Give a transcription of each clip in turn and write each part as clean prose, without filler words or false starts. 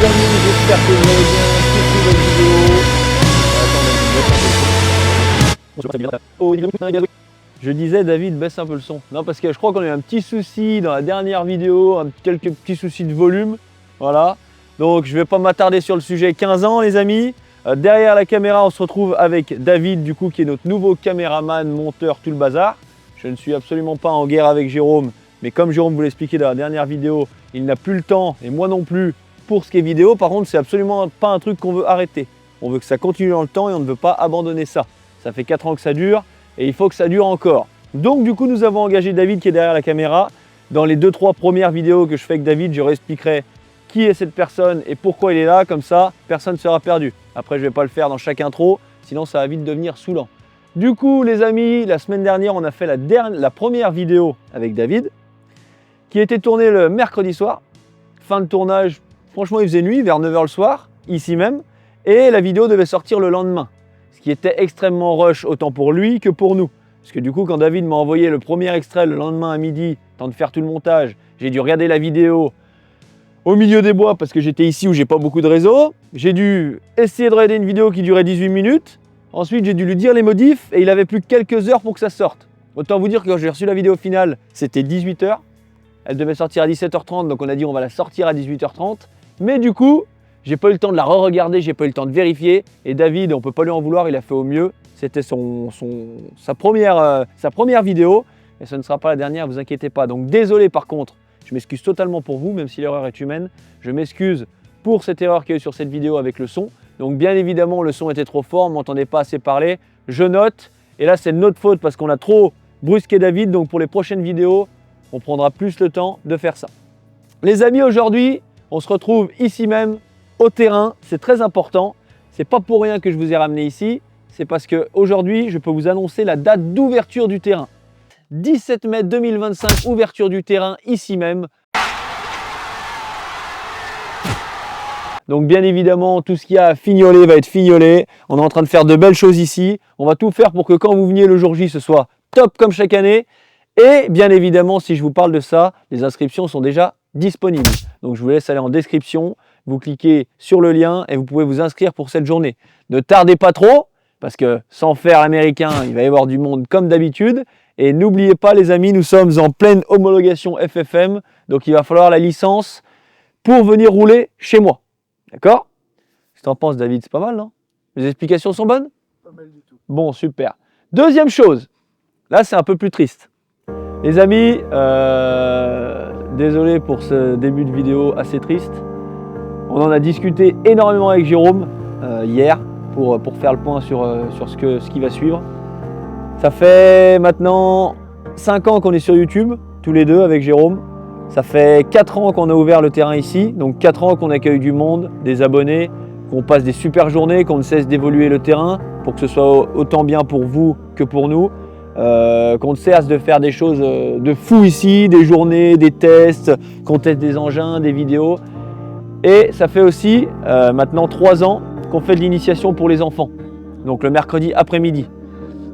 amis, j'espère que vous allez bien. Toute nouvelle vidéo. Je disais, David, baisse un peu le son. Non, parce que je crois qu'on a eu un petit souci dans la dernière vidéo, quelques petits soucis de volume. Voilà. Donc je ne vais pas m'attarder sur le sujet. 15 ans, les amis. Derrière la caméra, on se retrouve avec David, du coup, qui est notre nouveau caméraman, monteur, tout le bazar. Je ne suis absolument pas en guerre avec Jérôme, mais comme Jérôme vous l'expliquait dans la dernière vidéo, il n'a plus le temps, et moi non plus, pour ce qui est vidéo. Par contre, c'est absolument pas un truc qu'on veut arrêter. On veut que ça continue dans le temps et on ne veut pas abandonner ça. Ça fait 4 ans que ça dure et il faut que ça dure encore. Donc du coup, nous avons engagé David qui est derrière la caméra. Dans les 2-3 premières vidéos que je fais avec David, je réexpliquerai qui est cette personne et pourquoi il est là. Comme ça, personne ne sera perdu. Après, je ne vais pas le faire dans chaque intro, sinon ça va vite devenir saoulant. Du coup, les amis, la semaine dernière, on a fait la première vidéo avec David qui a été tournée le mercredi soir. Fin de tournage, franchement, il faisait nuit, vers 9 h le soir, ici même. Et la vidéo devait sortir le lendemain. Ce qui était extrêmement rush, autant pour lui que pour nous. Parce que du coup, quand David m'a envoyé le premier extrait le lendemain à midi, temps de faire tout le montage, j'ai dû regarder la vidéo au milieu des bois parce que j'étais ici où j'ai pas beaucoup de réseau. J'ai dû essayer de regarder une vidéo qui durait 18 minutes. Ensuite, j'ai dû lui dire les modifs et il avait plus que quelques heures pour que ça sorte. Autant vous dire que quand j'ai reçu la vidéo finale, c'était 18 h. Elle devait sortir à 17 h 30, donc on a dit on va la sortir à 18 h 30. Mais du coup, j'ai pas eu le temps de la re-regarder, j'ai pas eu le temps de vérifier. Et David, on peut pas lui en vouloir, il a fait au mieux. C'était sa première vidéo. Et ce ne sera pas la dernière, vous inquiétez pas. Donc désolé par contre, je m'excuse totalement pour vous, même si l'erreur est humaine. Je m'excuse pour cette erreur qu'il y a eu sur cette vidéo avec le son. Donc bien évidemment, le son était trop fort, on ne m'entendait pas assez parler. Je note. Et là, c'est de notre faute parce qu'on a trop brusqué David. Donc pour les prochaines vidéos, on prendra plus le temps de faire ça. Les amis, aujourd'hui, on se retrouve ici même au terrain. C'est très important. C'est pas pour rien que je vous ai ramené ici. C'est parce qu'aujourd'hui, je peux vous annoncer la date d'ouverture du terrain. 17 mai 2025, ouverture du terrain ici même. Donc bien évidemment, tout ce qu'il y a à fignoler va être fignolé. On est en train de faire de belles choses ici. On va tout faire pour que quand vous veniez le jour J, ce soit top comme chaque année. Et bien évidemment, si je vous parle de ça, les inscriptions sont déjà disponibles. Donc je vous laisse aller en description, vous cliquez sur le lien et vous pouvez vous inscrire pour cette journée. Ne tardez pas trop, parce que sans faire l'américain, il va y avoir du monde comme d'habitude. Et n'oubliez pas les amis, nous sommes en pleine homologation FFM. Donc il va falloir la licence pour venir rouler chez moi. D'accord? Qu'est-ce que tu en penses, David? C'est pas mal, non? Les explications sont bonnes? Pas mal du tout. Bon, super. Deuxième chose, là c'est un peu plus triste. Les amis, désolé pour ce début de vidéo assez triste. On en a discuté énormément avec Jérôme hier pour faire le point sur ce qui va suivre. Ça fait maintenant 5 ans qu'on est sur YouTube, tous les deux avec Jérôme. Ça fait 4 ans qu'on a ouvert le terrain ici, donc 4 ans qu'on accueille du monde, des abonnés, qu'on passe des super journées, qu'on ne cesse d'évoluer le terrain pour que ce soit autant bien pour vous que pour nous. Qu'on ne cesse de faire des choses de fou ici, des journées, des tests, qu'on teste des engins, des vidéos. Et ça fait aussi maintenant 3 ans qu'on fait de l'initiation pour les enfants, donc le mercredi après-midi.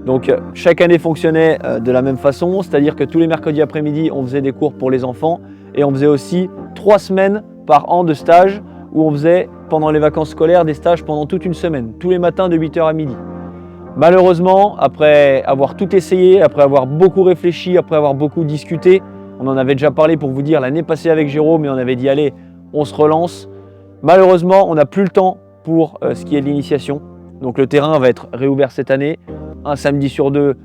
Donc chaque année fonctionnait de la même façon, c'est-à-dire que tous les mercredis après-midi, on faisait des cours pour les enfants et on faisait aussi 3 semaines par an de stage où on faisait pendant les vacances scolaires des stages pendant toute une semaine, tous les matins de 8 h à midi. Malheureusement, après avoir tout essayé, après avoir beaucoup réfléchi, après avoir beaucoup discuté, on en avait déjà parlé pour vous dire l'année passée avec Jérôme et on avait dit allez, on se relance. Malheureusement, on n'a plus le temps pour ce qui est de l'initiation. Donc le terrain va être réouvert cette année, un samedi sur 2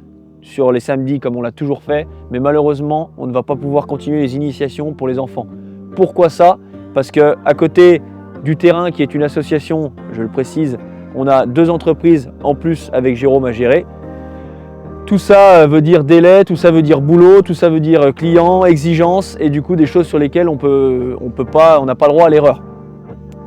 sur les samedis comme on l'a toujours fait. Mais malheureusement, on ne va pas pouvoir continuer les initiations pour les enfants. Pourquoi ça? Parce qu'à côté du terrain qui est une association, je le précise, on a 2 entreprises en plus avec Jérôme à gérer. Tout ça veut dire délai, tout ça veut dire boulot, tout ça veut dire client, exigence et du coup des choses sur lesquelles on n'a pas le droit à l'erreur.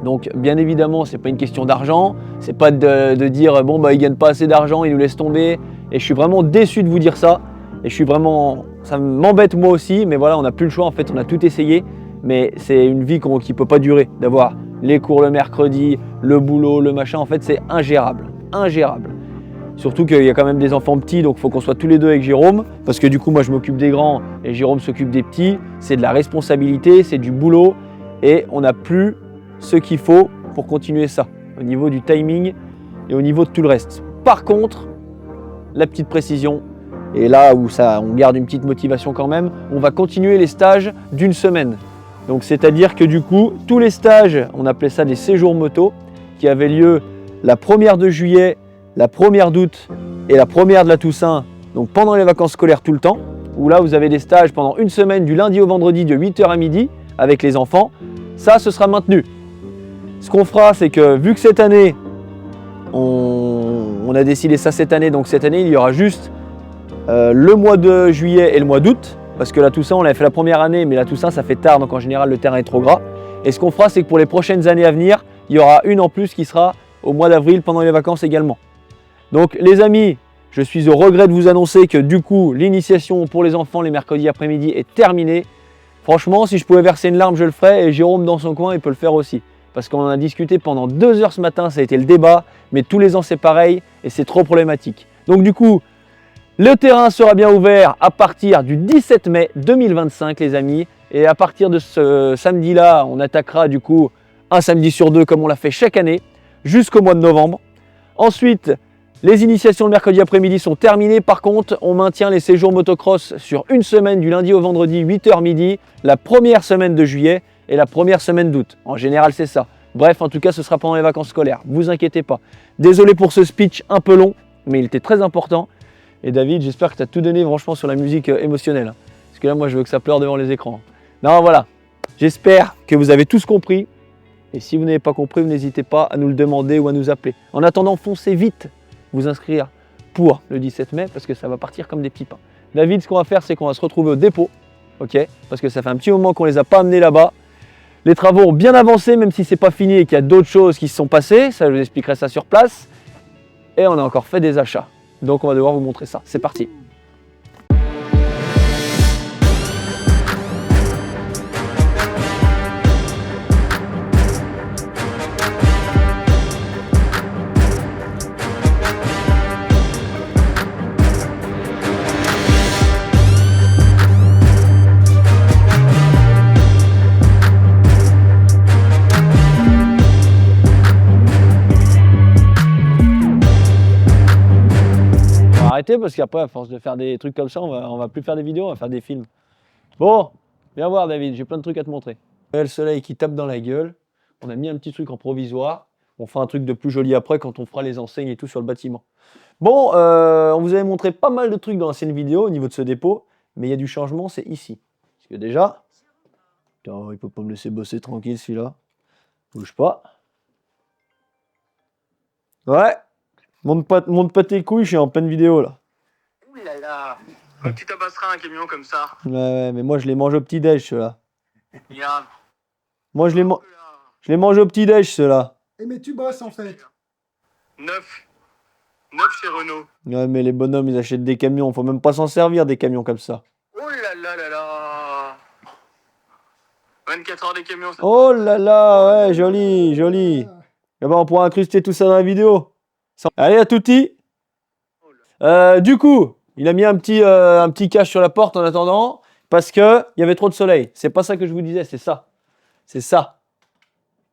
Donc bien évidemment, c'est pas une question d'argent, c'est pas de dire bon bah il gagne pas assez d'argent, il nous laisse tomber. Et je suis vraiment déçu de vous dire ça. Et ça m'embête moi aussi, mais voilà, on n'a plus le choix en fait, on a tout essayé. Mais c'est une vie qui peut pas durer, d'avoir les cours le mercredi, le boulot, le machin, en fait c'est ingérable, ingérable. Surtout qu'il y a quand même des enfants petits, donc il faut qu'on soit tous les deux avec Jérôme, parce que du coup moi je m'occupe des grands et Jérôme s'occupe des petits. C'est de la responsabilité, c'est du boulot et on n'a plus ce qu'il faut pour continuer ça, au niveau du timing et au niveau de tout le reste. Par contre, la petite précision, et là où on garde une petite motivation quand même, on va continuer les stages d'une semaine. Donc c'est-à-dire que du coup, tous les stages, on appelait ça des séjours moto, qui avaient lieu la 1er de juillet, la 1er d'août et la 1er de la Toussaint, donc pendant les vacances scolaires tout le temps, où là vous avez des stages pendant une semaine du lundi au vendredi de 8h à midi avec les enfants, ça ce sera maintenu. Ce qu'on fera, c'est que vu que cette année, on a décidé ça cette année, donc cette année il y aura juste le mois de juillet et le mois d'août, parce que la Toussaint on l'avait fait la première année, mais la Toussaint ça fait tard, donc en général le terrain est trop gras. Et ce qu'on fera, c'est que pour les prochaines années à venir, il y aura une en plus qui sera au mois d'avril pendant les vacances également. Donc les amis, je suis au regret de vous annoncer que du coup l'initiation pour les enfants les mercredis après-midi est terminée. Franchement, si je pouvais verser une larme, je le ferais, et Jérôme dans son coin, il peut le faire aussi. Parce qu'on en a discuté pendant 2 heures ce matin, ça a été le débat, mais tous les ans c'est pareil et c'est trop problématique. Donc du coup, le terrain sera bien ouvert à partir du 17 mai 2025 les amis, et à partir de ce samedi-là, on attaquera du coup un samedi sur 2 comme on l'a fait chaque année, jusqu'au mois de novembre. Ensuite, les initiations le mercredi après-midi sont terminées. Par contre, on maintient les séjours motocross sur une semaine du lundi au vendredi 8h midi, la première semaine de juillet et la première semaine d'août. En général, c'est ça. Bref, en tout cas, ce sera pendant les vacances scolaires. Vous inquiétez pas. Désolé pour ce speech un peu long, mais il était très important. Et David, j'espère que tu as tout donné franchement sur la musique émotionnelle. Parce que là, moi, je veux que ça pleure devant les écrans. Non, voilà. J'espère que vous avez tous compris. Et si vous n'avez pas compris, n'hésitez pas à nous le demander ou à nous appeler. En attendant, foncez vite vous inscrire pour le 17 mai parce que ça va partir comme des petits pains. David, ce qu'on va faire, c'est qu'on va se retrouver au dépôt. Ok, parce que ça fait un petit moment qu'on ne les a pas amenés là-bas. Les travaux ont bien avancé, même si ce n'est pas fini et qu'il y a d'autres choses qui se sont passées. Ça, je vous expliquerai ça sur place. Et on a encore fait des achats. Donc, on va devoir vous montrer ça. C'est parti. Arrêter parce qu'après, à force de faire des trucs comme ça, on va plus faire des vidéos, on va faire des films. Bon, viens voir David, j'ai plein de trucs à te montrer. Le soleil qui tape dans la gueule. On a mis un petit truc en provisoire. On fera un truc de plus joli après quand on fera les enseignes et tout sur le bâtiment. Bon, on vous avait montré pas mal de trucs dans l'ancienne vidéo au niveau de ce dépôt, mais il y a du changement, c'est ici. Parce que déjà, putain, il peut pas me laisser bosser tranquille celui-là. Bouge pas. Ouais. Monte pas tes couilles, je suis en pleine vidéo là. Ouh là là, quand tu tabasseras un camion comme ça. Ouais, mais moi je les mange au petit-déj ceux-là. Regarde. Moi je les mange au petit-déj ceux-là. Eh mais tu bosses en fait. 9 chez Renault. Ouais, mais les bonhommes ils achètent des camions, faut même pas s'en servir des camions comme ça. Oh là là là là. 24 heures des camions. Ça... Oh là là, ouais, joli, joli. Et ben on pourra incruster tout ça dans la vidéo. Allez, à touti. Du coup, il a mis un petit cache sur la porte en attendant, parce qu'il y avait trop de soleil. C'est pas ça que je vous disais, c'est ça. C'est ça.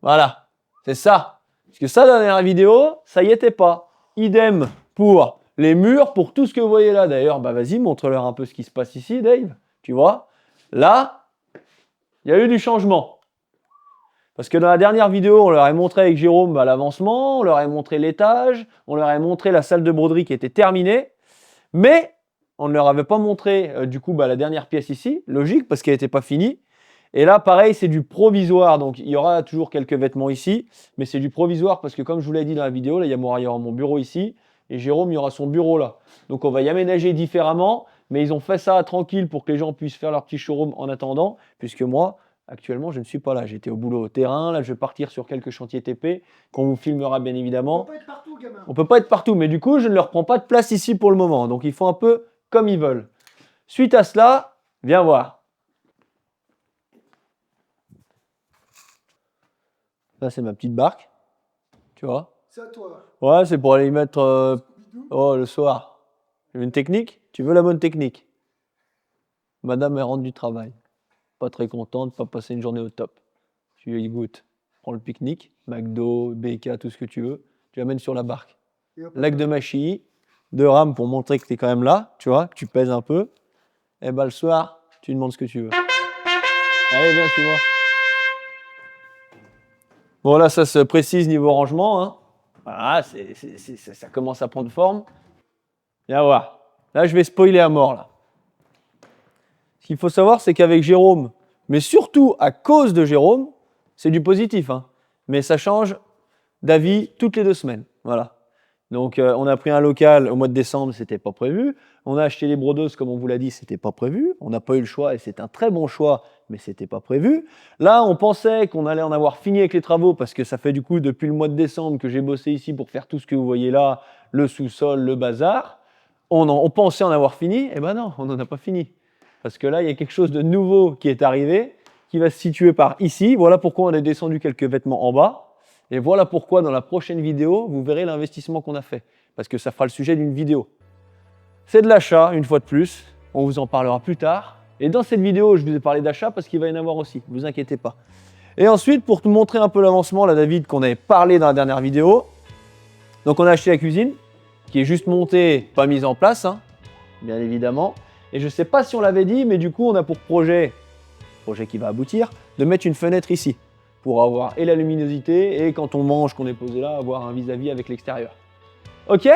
Voilà, c'est ça. Parce que ça, dans la dernière vidéo, ça y était pas. Idem pour les murs, pour tout ce que vous voyez là. D'ailleurs, bah vas-y, montre-leur un peu ce qui se passe ici, Dave. Tu vois, là, il y a eu du changement. Parce que dans la dernière vidéo, on leur a montré avec Jérôme l'avancement, on leur a montré l'étage, on leur a montré la salle de broderie qui était terminée, mais on ne leur avait pas montré du coup la dernière pièce ici, logique parce qu'elle n'était pas finie. Et là, pareil, c'est du provisoire, donc il y aura toujours quelques vêtements ici, mais c'est du provisoire parce que comme je vous l'ai dit dans la vidéo, là, il y aura mon bureau ici, et Jérôme, il y aura son bureau là. Donc on va y aménager différemment, mais ils ont fait ça tranquille pour que les gens puissent faire leur petit showroom en attendant, puisque moi, actuellement, je ne suis pas là. J'étais au boulot au terrain. Là, je vais partir sur quelques chantiers TP qu'on vous filmera bien évidemment. On peut pas être partout, gamin. On peut pas être partout, mais du coup, je ne leur prends pas de place ici pour le moment. Donc, ils font un peu comme ils veulent. Suite à cela, viens voir. Là, c'est ma petite barque. Tu vois? C'est à toi. Ouais, c'est pour aller y mettre le soir. Tu veux une technique? Tu veux la bonne technique? Madame, elle rentre du travail. Pas très contente, pas passer une journée au top. Tu y goûtes. prends le pique-nique, McDo, BK, tout ce que tu veux, tu l'amènes sur la barque. Et hop, Lac de Machilly, 2 rames pour montrer que tu es quand même là, tu vois, que tu pèses un peu. Et bah le soir, tu demandes ce que tu veux. Allez, viens, suis-moi. Bon, là, ça se précise niveau rangement. Hein. Voilà, ça commence à prendre forme. Viens voir. Là, je vais spoiler à mort, là. Ce qu'il faut savoir, c'est qu'avec Jérôme, mais surtout à cause de Jérôme, c'est du positif, hein, mais ça change d'avis toutes les 2 semaines. Voilà. Donc, on a pris un local au mois de décembre, c'était pas prévu. On a acheté les brodeuses, comme on vous l'a dit, c'était pas prévu. On n'a pas eu le choix et c'est un très bon choix, mais c'était pas prévu. Là, on pensait qu'on allait en avoir fini avec les travaux parce que ça fait du coup depuis le mois de décembre que j'ai bossé ici pour faire tout ce que vous voyez là, le sous-sol, le bazar. On pensait en avoir fini, et ben non, on n'en a pas fini. Parce que là, il y a quelque chose de nouveau qui est arrivé, qui va se situer par ici. Voilà pourquoi on a descendu quelques vêtements en bas. Et voilà pourquoi dans la prochaine vidéo, vous verrez l'investissement qu'on a fait. Parce que ça fera le sujet d'une vidéo. C'est de l'achat, une fois de plus. On vous en parlera plus tard. Et dans cette vidéo, je vous ai parlé d'achat parce qu'il va y en avoir aussi. Ne vous inquiétez pas. Et ensuite, pour te montrer un peu l'avancement, là, David, qu'on avait parlé dans la dernière vidéo. Donc, on a acheté la cuisine, qui est juste montée, pas mise en place, hein, bien évidemment. Et je ne sais pas si on l'avait dit, mais du coup, on a pour projet qui va aboutir, de mettre une fenêtre ici, pour avoir et la luminosité, et quand on mange, qu'on est posé là, avoir un vis-à-vis avec l'extérieur. Ok ?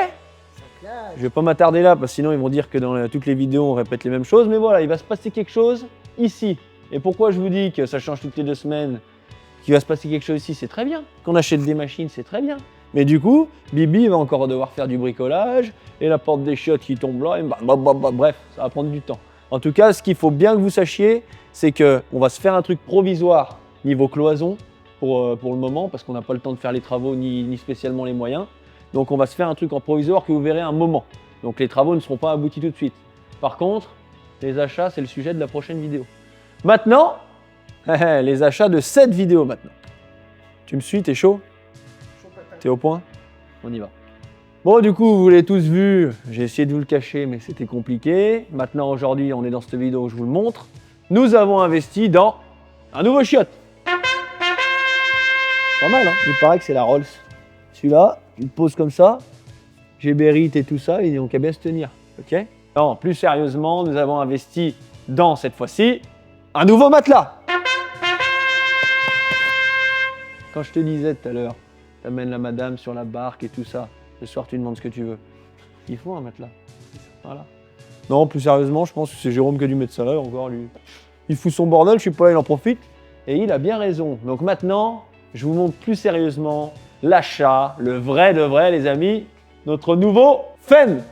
Je ne vais pas m'attarder là, parce que sinon ils vont dire que dans toutes les vidéos, on répète les mêmes choses. Mais voilà, il va se passer quelque chose ici. Et pourquoi je vous dis que ça change toutes les 2 semaines, qu'il va se passer quelque chose ici, c'est très bien. Qu'on achète des machines, c'est très bien. Mais du coup, Bibi va encore devoir faire du bricolage, et la porte des chiottes qui tombe là, et bref, ça va prendre du temps. En tout cas, ce qu'il faut bien que vous sachiez, c'est qu'on va se faire un truc provisoire niveau cloison pour le moment, parce qu'on n'a pas le temps de faire les travaux ni spécialement les moyens. Donc on va se faire un truc en provisoire que vous verrez un moment. Donc les travaux ne seront pas aboutis tout de suite. Par contre, les achats, c'est le sujet de la prochaine vidéo. Maintenant, les achats de cette vidéo maintenant. Tu me suis, t'es chaud? T'es au point? On y va. Bon, du coup, vous l'avez tous vu, j'ai essayé de vous le cacher, mais c'était compliqué. Maintenant, aujourd'hui, on est dans cette vidéo où je vous le montre. Nous avons investi dans un nouveau chiotte. Pas mal, hein? Il paraît que c'est la Rolls. Celui-là, tu le poses comme ça, j'ai Berit et tout ça, et donc à bien se tenir. Ok? Non, plus sérieusement, nous avons investi dans, cette fois-ci, un nouveau matelas. Quand je te disais tout à l'heure, t'amènes la madame sur la barque et tout ça, le soir tu demandes ce que tu veux. Il faut un matelas. Voilà. Non, plus sérieusement, je pense que c'est Jérôme qui a dû mettre ça là, encore lui. Il fout son bordel, je sais pas, il en profite. Et il a bien raison. Donc maintenant, je vous montre plus sérieusement l'achat, le vrai de vrai, les amis, notre nouveau Fen.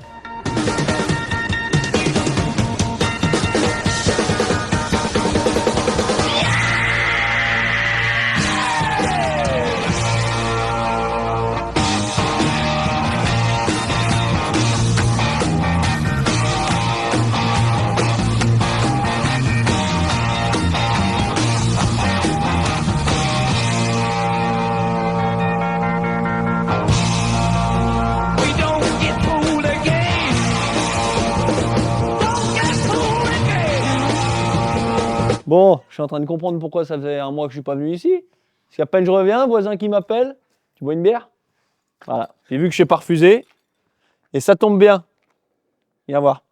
Bon, je suis en train de comprendre pourquoi ça faisait un mois que je suis pas venu ici. Parce qu'à peine je reviens, voisin qui m'appelle, tu bois une bière? Voilà, j'ai vu que je n'ai pas refusé. Et ça tombe bien. Viens voir.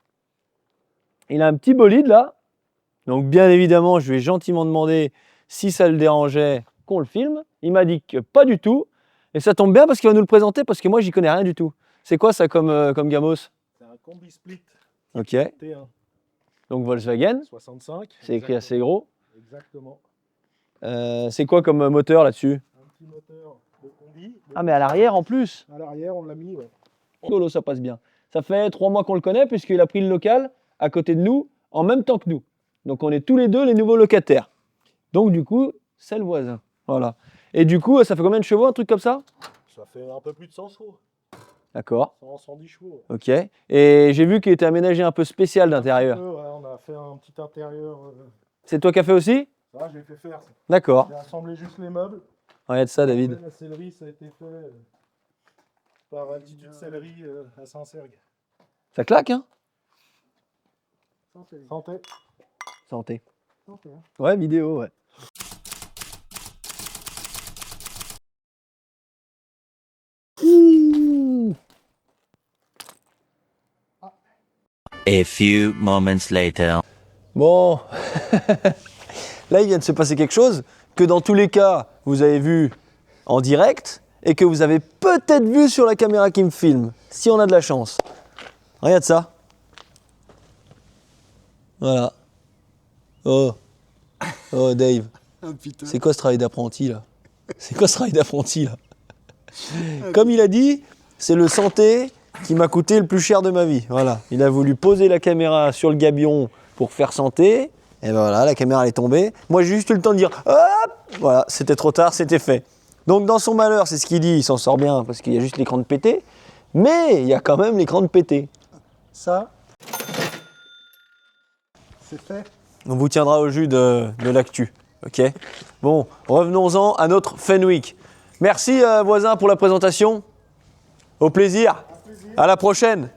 Il a un petit bolide là. Donc bien évidemment, je lui ai gentiment demandé si ça le dérangeait qu'on le filme. Il m'a dit que pas du tout. Et ça tombe bien parce qu'il va nous le présenter parce que moi, j'y connais rien du tout. C'est quoi ça comme gamos? C'est un combi split Ok. T1 Donc Volkswagen. 65. C'est écrit assez gros. Exactement. C'est quoi comme moteur là-dessus? Un petit moteur de combi. Ah mais à l'arrière en plus. À l'arrière, on l'a mis, ouais. Solo, ça passe bien. Ça fait 3 mois qu'on le connaît puisqu'il a pris le local à côté de nous en même temps que nous. Donc on est tous les deux les nouveaux locataires. Donc du coup, c'est le voisin. Voilà. Et du coup, ça fait combien de chevaux, un truc comme ça? Ça fait un peu plus de 100 chevaux. D'accord. 110 chevaux. Ok. Et j'ai vu qu'il était aménagé un peu spécial d'intérieur. Ouais, on a fait un petit intérieur. C'est toi qui as fait aussi? Ça, je l'ai fait faire. D'accord. J'ai assemblé juste les meubles. Regarde ça, David. La sellerie, ça a été fait par Altitude Sellerie à Saint-Sergue. Ça claque, hein? Santé. Santé. Santé. Ouais, vidéo, ouais. A few moments later. Bon, là il vient de se passer quelque chose que dans tous les cas vous avez vu en direct et que vous avez peut-être vu sur la caméra qui me filme, si on a de la chance. Regarde ça. Voilà. Oh. Oh Dave. Ah putain. C'est quoi ce travail d'apprenti là? C'est quoi ce travail d'apprenti là? Comme il a dit, c'est le santé qui m'a coûté le plus cher de ma vie. Voilà. Il a voulu poser la caméra sur le gabion pour faire santé. Et ben voilà, la caméra elle est tombée. Moi j'ai juste eu le temps de dire hop, voilà, c'était trop tard, c'était fait. Donc dans son malheur, c'est ce qu'il dit, il s'en sort bien parce qu'il y a juste l'écran de pété. Mais il y a quand même l'écran de pété. Ça, c'est fait. On vous tiendra au jus de l'actu. Ok. Bon, revenons-en à notre Fenwick. Merci voisin pour la présentation. Au plaisir. À la prochaine.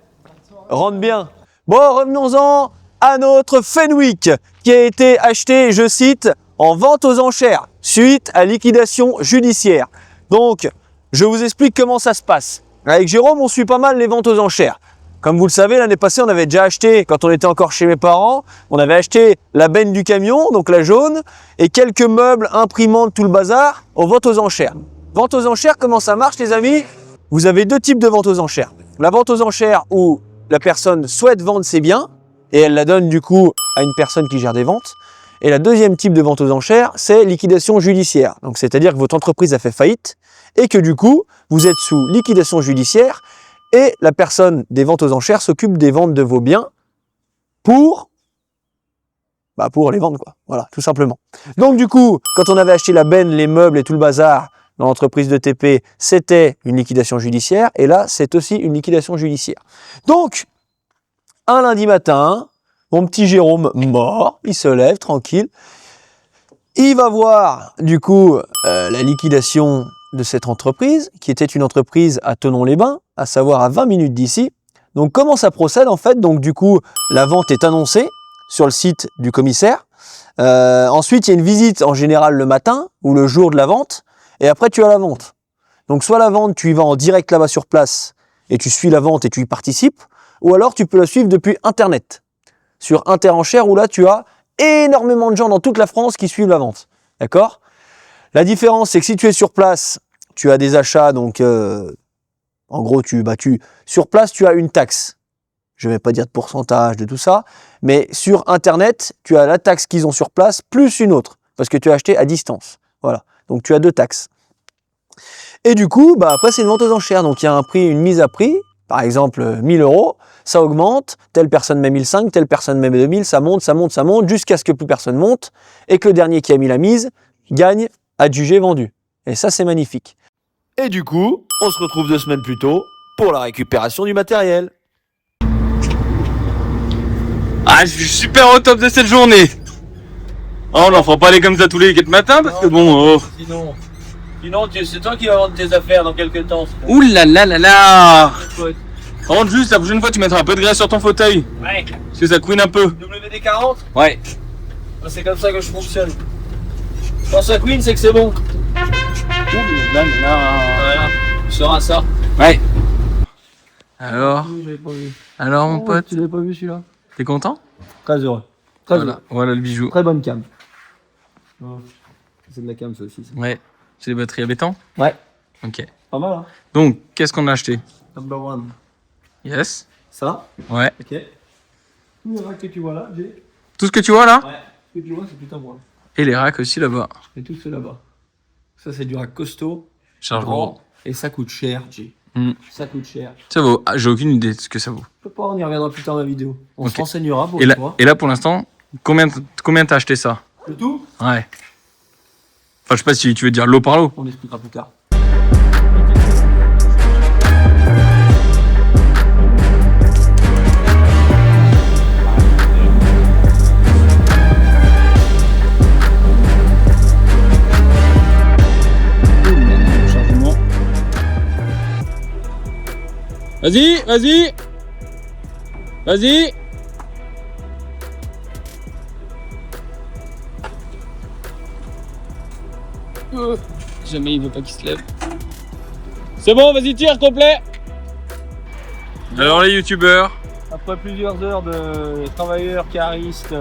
Rentre bien. Bon, revenons-en à notre Fenwick qui a été acheté, je cite, en vente aux enchères suite à liquidation judiciaire. Donc, je vous explique comment ça se passe. Avec Jérôme, on suit pas mal les ventes aux enchères. Comme vous le savez, l'année passée, on avait déjà acheté, quand on était encore chez mes parents, on avait acheté la benne du camion, donc la jaune, et quelques meubles, imprimantes, tout le bazar, aux ventes aux enchères. Vente aux enchères, comment ça marche, les amis? Vous avez deux types de ventes aux enchères. La vente aux enchères où la personne souhaite vendre ses biens, et elle la donne du coup à une personne qui gère des ventes. Et la deuxième type de vente aux enchères, c'est liquidation judiciaire. Donc c'est-à-dire que votre entreprise a fait faillite, et que du coup, vous êtes sous liquidation judiciaire, et la personne des ventes aux enchères s'occupe des ventes de vos biens pour les vendre, quoi. Voilà, tout simplement. Donc du coup, quand on avait acheté la benne, les meubles et tout le bazar dans l'entreprise de TP, c'était une liquidation judiciaire. Et là, c'est aussi une liquidation judiciaire. Donc, un lundi matin, mon petit Jérôme mort, il se lève tranquille. Il va voir du coup la liquidation de cette entreprise, qui était une entreprise à Thonon-les-Bains, à savoir à 20 minutes d'ici. Donc comment ça procède en fait? Donc du coup, la vente est annoncée sur le site du commissaire. Ensuite, il y a une visite en général le matin ou le jour de la vente, et après tu as la vente. Donc soit la vente, tu y vas en direct là-bas sur place, et tu suis la vente et tu y participes, ou alors tu peux la suivre depuis Internet, sur Interenchères, où là tu as énormément de gens dans toute la France qui suivent la vente. D'accord? La différence, c'est que si tu es sur place, tu as des achats, donc en gros, sur place, tu as une taxe. Je ne vais pas dire de pourcentage de tout ça, mais sur Internet, tu as la taxe qu'ils ont sur place, plus une autre, parce que tu as acheté à distance. Voilà, donc tu as deux taxes. Et du coup, après, c'est une vente aux enchères, donc il y a un prix, une mise à prix, par exemple 1000 €, ça augmente, telle personne met 1005, telle personne met 2000, ça monte, jusqu'à ce que plus personne monte, et que le dernier qui a mis la mise gagne adjugé vendu. Et ça, c'est magnifique. Et du coup, on se retrouve 2 semaines plus tôt pour la récupération du matériel. Ah, je suis super au top de cette journée. Oh, on n'en fera pas aller comme ça tous les 4 matins parce que bon. Sinon, c'est toi qui vas vendre tes affaires dans quelques temps. Ouh là là là là. Rentre juste, la prochaine fois tu mettras un peu de graisse sur ton fauteuil. Ouais. Parce que ça couine un peu. WD-40. Ouais. C'est comme ça que je fonctionne. Quand ça couine, c'est que c'est bon. Ouh là là. Voilà, tu sauras ça. Ouais. Alors, J'avais pas vu. alors mon pote, Tu l'avais pas vu celui-là? t'es content? Très heureux. Très heureux. Voilà, voilà le bijou. Très bonne cam. C'est de la cam, ça aussi. Ça. Ouais. C'est les batteries à béton? Ouais. Ok. Pas mal, hein? Donc, qu'est-ce qu'on a acheté? Number one. Yes. Ça. Ouais. Ok. Tous les racks que tu vois là, j'ai. Tout ce que tu vois là? Ouais. Ce que tu vois, c'est tout à moi. Et les racks aussi là-bas. Et tout ceux là-bas. Ça, c'est du rack costaud. Charge Grand. Et ça coûte cher, G. Ça coûte cher. Ça vaut. Ah, j'ai aucune idée de ce que ça vaut. Je peux pas, on y reviendra plus tard dans la vidéo. On Ok. se renseignera pour Et une là, fois. et là pour l'instant, combien t'as acheté ça? Le tout, Ouais. Enfin, je sais pas si tu veux dire lot par lot. on expliquera plus tard. Vas-y, vas-y. Vas-y. Jamais il veut pas qu'il se lève. C'est bon, vas-y, tire, complet. Alors les youtubeurs, après plusieurs heures de travailleurs caristes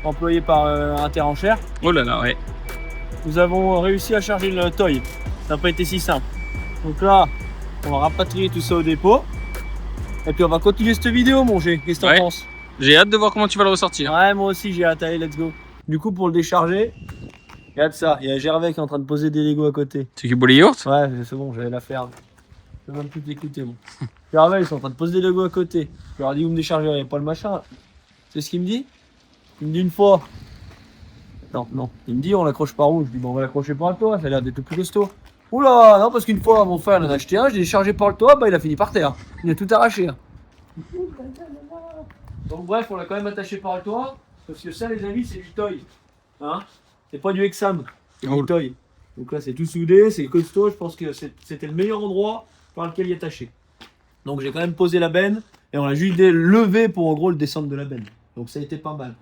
employés par Interenchères, Oh là là, ouais. nous avons réussi à charger le toy. Ça n'a pas été si simple. Donc là, on va rapatrier tout ça au dépôt. Et puis on va continuer cette vidéo, mon G. Qu'est-ce que t'en Ouais. penses? J'ai hâte de voir comment tu vas le ressortir. Ouais, moi aussi j'ai hâte. Allez, let's go. Du coup, pour le décharger, regarde ça. Il y a Gervais qui est en train de poser des Legos à côté. Tu qui bois les yaourts? Ouais, c'est bon, j'allais la faire. Je vais même plus t'écouter, moi. Gervais, ils sont en train de poser des Legos à côté. Je leur ai dit, vous me déchargerez pas le machin. C'est ce qu'il me dit? Il me dit une fois. Non. Il me dit, on l'accroche par où? Je dis, bon, on va l'accrocher par le toit, ça a l'air d'être plus costaud. Oula, non, parce qu'une fois, mon frère en a acheté un, je l'ai déchargé par le toit, bah il a fini par terre. Il a tout arraché. Donc, bref, on l'a quand même attaché par le toit, parce que ça, les amis, c'est du toy. Hein? C'est pas du Hexam, c'est Oh. du toy. Donc là, c'est tout soudé, c'est costaud, je pense que c'était le meilleur endroit par lequel y attacher. Donc, j'ai quand même posé la benne, et on l'a juste levé pour en gros le descendre de la benne. Donc, ça a été pas mal.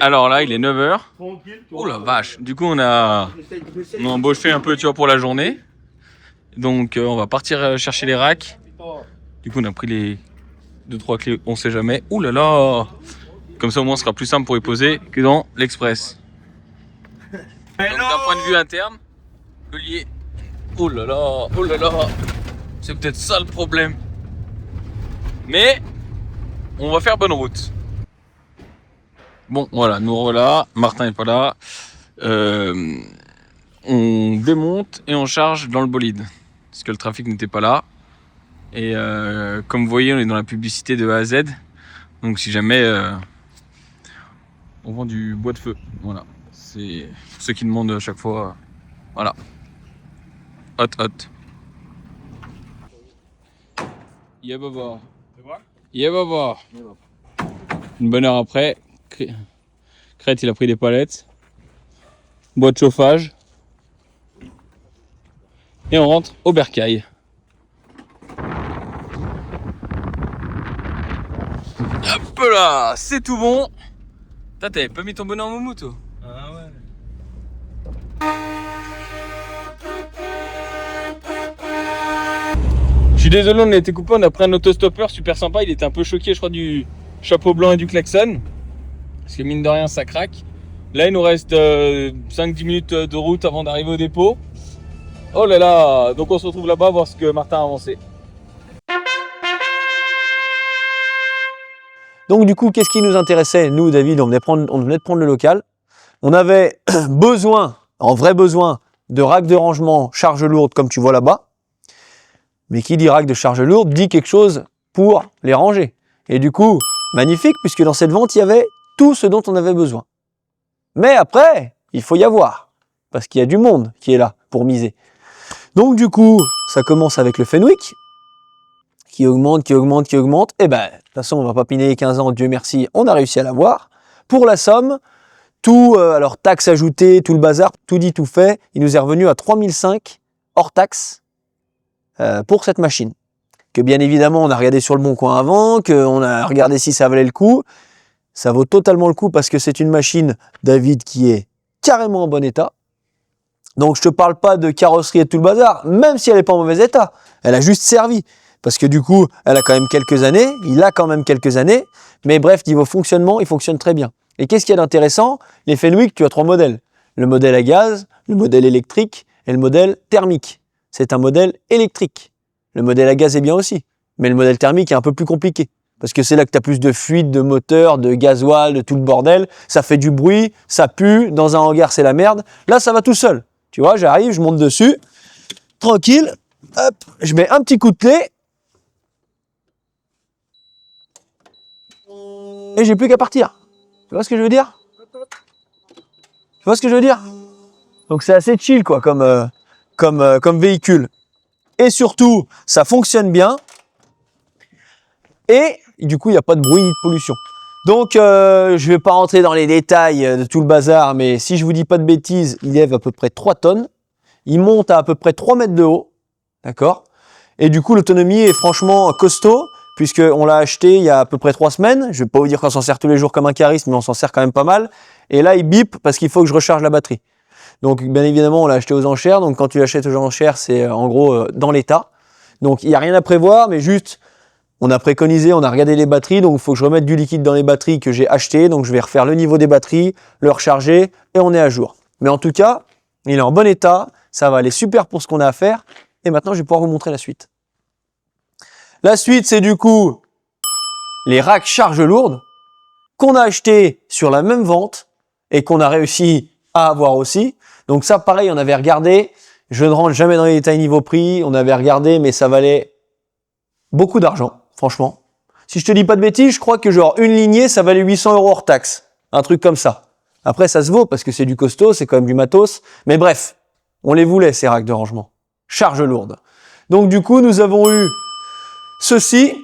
Alors là, il est 9h. Tranquille. tu Oh la vois. vache. Du coup, on a embauché un peu, tu vois, pour la journée. Donc, on va partir chercher les racks. Du coup, on a pris les 2-3 clés, on sait jamais. Ouh là là. Comme ça, au moins, ce sera plus simple pour y poser que dans l'Express. Donc, d'un point de vue interne, le lier. Oh là là. C'est peut-être ça le problème. Mais, on va faire bonne route. Bon, voilà, nous voilà. Martin n'est pas là. On démonte et on charge dans le bolide. Parce que le trafic n'était pas là. Et comme vous voyez, on est dans la publicité de A à Z. Donc si jamais on vend du bois de feu. Voilà. C'est pour ceux qui demandent à chaque fois. Voilà. Hot. Yeah baba. Yeah baba. Une bonne heure après, Crête il a pris des palettes. Bois de chauffage. Et on rentre au bercail. Hop là, c'est tout bon. T'avais pas mis ton bonnet en moumou, toi? Ah ouais. Je suis désolé, on a été coupé, on a pris un autostoppeur super sympa. Il était un peu choqué, je crois, du chapeau blanc et du klaxon. Parce que mine de rien, ça craque. Là, il nous reste 5-10 minutes de route avant d'arriver au dépôt. Oh là là, donc on se retrouve là-bas voir ce que Martin a avancé. Donc du coup, qu'est-ce qui nous intéressait? Nous, David, on venait de prendre le local. On avait besoin, en vrai besoin, de racks de rangement charge lourde comme tu vois là-bas. Mais qui dit rack de charge lourde dit quelque chose pour les ranger. Et du coup, magnifique, puisque dans cette vente, il y avait tout ce dont on avait besoin. Mais après, il faut y avoir, parce qu'il y a du monde qui est là pour miser. Donc du coup, ça commence avec le Fenwick, qui augmente. Et ben, de toute façon, on va pas piner les 15 ans, Dieu merci, on a réussi à l'avoir. Pour la somme, tout, alors taxes ajoutées, tout le bazar, tout dit, tout fait, il nous est revenu à 3005 hors taxes pour cette machine. Que bien évidemment, on a regardé sur le bon coin avant, qu'on a regardé si ça valait le coup. Ça vaut totalement le coup parce que c'est une machine, David, qui est carrément en bon état. Donc je te parle pas de carrosserie et tout le bazar, même si elle n'est pas en mauvais état. Elle a juste servi. Parce que du coup, elle a quand même quelques années, il a quand même quelques années, mais bref, niveau fonctionnement, il fonctionne très bien. Et qu'est-ce qu'il y a d'intéressant? Les Fenwick, tu as 3 modèles. Le modèle à gaz, le modèle électrique et le modèle thermique. C'est un modèle électrique. Le modèle à gaz est bien aussi, mais le modèle thermique est un peu plus compliqué. Parce que c'est là que tu as plus de fuite, de moteur, de gasoil, de tout le bordel. Ça fait du bruit, ça pue, dans un hangar c'est la merde. Là, ça va tout seul. Tu vois, j'arrive, je monte dessus, tranquille, hop, je mets un petit coup de clé, et j'ai plus qu'à partir. Tu vois ce que je veux dire? Tu vois ce que je veux dire? Donc c'est assez chill quoi comme véhicule. Et surtout, ça fonctionne bien. Et du coup, il n'y a pas de bruit ni de pollution. Donc, je ne vais pas rentrer dans les détails de tout le bazar, mais si je vous dis pas de bêtises, il lève à peu près 3 tonnes. Il monte à peu près 3 mètres de haut. D'accord? Et du coup, l'autonomie est franchement costaud, puisqu'on l'a acheté il y a à peu près 3 semaines. Je ne vais pas vous dire qu'on s'en sert tous les jours comme un cariste, mais on s'en sert quand même pas mal. Et là, il bip parce qu'il faut que je recharge la batterie. Donc, bien évidemment, on l'a acheté aux enchères. Donc, quand tu l'achètes aux enchères, c'est en gros dans l'état. Donc il n'y a rien à prévoir, mais juste, on a préconisé, on a regardé les batteries, donc il faut que je remette du liquide dans les batteries que j'ai achetées. Donc je vais refaire le niveau des batteries, le recharger, et on est à jour. Mais en tout cas, il est en bon état, ça va aller super pour ce qu'on a à faire. Et maintenant, je vais pouvoir vous montrer la suite. La suite, c'est du coup les racks charge lourde qu'on a acheté sur la même vente et qu'on a réussi à avoir aussi. Donc ça, pareil, on avait regardé. Je ne rentre jamais dans les détails niveau prix. On avait regardé, mais ça valait beaucoup d'argent, franchement. Si je te dis pas de bêtises, je crois que genre une lignée, ça valait 800 € hors taxe. Un truc comme ça. Après, ça se vaut parce que c'est du costaud, c'est quand même du matos. Mais bref, on les voulait, ces racks de rangement. Charge lourde. Donc du coup, nous avons eu ceci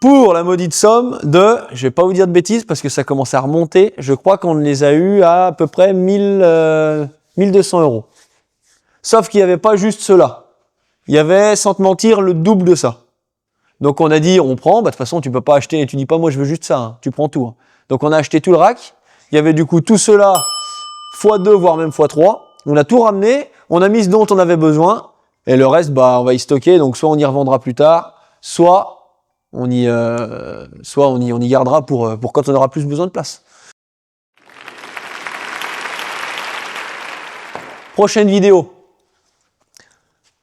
pour la maudite somme de, je vais pas vous dire de bêtises parce que ça commence à remonter, je crois qu'on les a eu à peu près 1200 €. Sauf qu'il n'y avait pas juste cela. Il y avait, sans te mentir, le double de ça. Donc on a dit, on prend, bah de toute façon tu peux pas acheter, et tu dis pas moi je veux juste ça, hein, tu prends tout. Hein. Donc on a acheté tout le rack, il y avait du coup tout cela x2 voire même x3, on a tout ramené, on a mis ce dont on avait besoin, et le reste bah on va y stocker, donc soit on y revendra plus tard, soit on y gardera pour quand on aura plus besoin de place. Prochaine vidéo.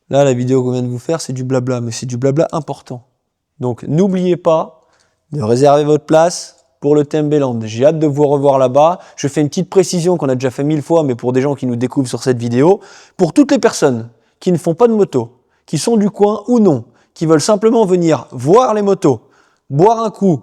Là, la vidéo qu'on vient de vous faire, c'est du blabla, mais c'est du blabla important. Donc, n'oubliez pas de réserver votre place pour le Tembeland. J'ai hâte de vous revoir là-bas. Je fais une petite précision qu'on a déjà fait 1000 fois, mais pour des gens qui nous découvrent sur cette vidéo. Pour toutes les personnes qui ne font pas de moto, qui sont du coin ou non, qui veulent simplement venir voir les motos, boire un coup,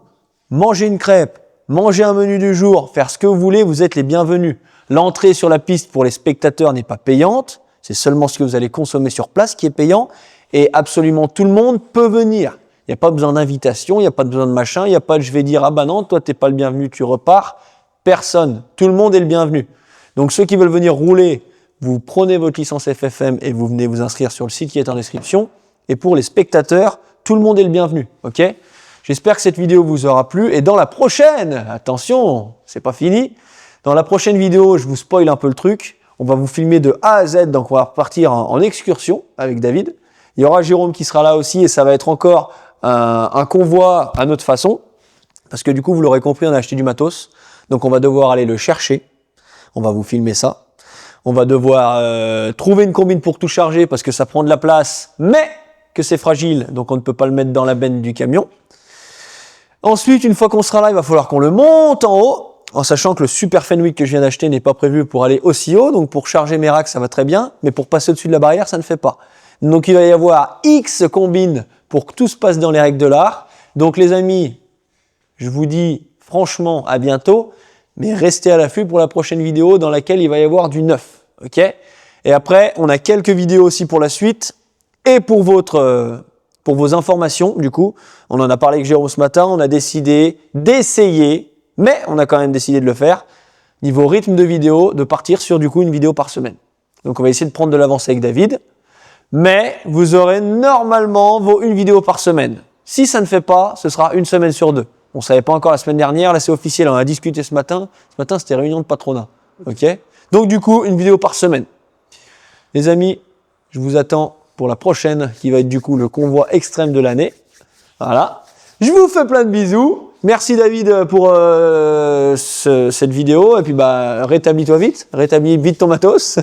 manger une crêpe, manger un menu du jour, faire ce que vous voulez, vous êtes les bienvenus. L'entrée sur la piste pour les spectateurs n'est pas payante. C'est seulement ce que vous allez consommer sur place qui est payant. Et absolument tout le monde peut venir. Il n'y a pas besoin d'invitation, il n'y a pas besoin de machin, il n'y a pas de je vais dire ah bah non, toi t'es pas le bienvenu, tu repars. Personne. Tout le monde est le bienvenu. Donc ceux qui veulent venir rouler, vous prenez votre licence FFM et vous venez vous inscrire sur le site qui est en description. Et pour les spectateurs, tout le monde est le bienvenu. Ok ? J'espère que cette vidéo vous aura plu. Et dans la prochaine, attention, c'est pas fini. Dans la prochaine vidéo, je vous spoil un peu le truc. On va vous filmer de A à Z, donc on va repartir en excursion avec David. Il y aura Jérôme qui sera là aussi et ça va être encore un convoi à notre façon. Parce que du coup, vous l'aurez compris, on a acheté du matos. Donc on va devoir aller le chercher. On va vous filmer ça. On va devoir trouver une combine pour tout charger parce que ça prend de la place, mais que c'est fragile, donc on ne peut pas le mettre dans la benne du camion. Ensuite, une fois qu'on sera là, il va falloir qu'on le monte en haut, en sachant que le Super Fenwick que je viens d'acheter n'est pas prévu pour aller aussi haut, donc pour charger mes racks, ça va très bien, mais pour passer au-dessus de la barrière, ça ne fait pas. Donc il va y avoir X combines pour que tout se passe dans les règles de l'art. Donc les amis, je vous dis franchement à bientôt, mais restez à l'affût pour la prochaine vidéo dans laquelle il va y avoir du neuf. Ok ? Et après, on a quelques vidéos aussi pour la suite et pour vos informations. Du coup, on en a parlé avec Jérôme ce matin, on a décidé d'essayer, mais on a quand même décidé de le faire, niveau rythme de vidéo, de partir sur du coup une vidéo par semaine. Donc on va essayer de prendre de l'avance avec David, mais vous aurez normalement une vidéo par semaine. Si ça ne fait pas, ce sera une semaine sur deux. On ne savait pas encore la semaine dernière, là c'est officiel, on a discuté ce matin. Ce matin c'était réunion de patronat. Ok ? Donc du coup, une vidéo par semaine. Les amis, je vous attends pour la prochaine qui va être du coup le convoi extrême de l'année. Voilà. Je vous fais plein de bisous. Merci David pour cette vidéo. Et puis bah rétablis-toi vite. Rétablis vite ton matos.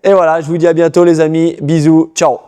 Et voilà, je vous dis à bientôt les amis. Bisous. Ciao.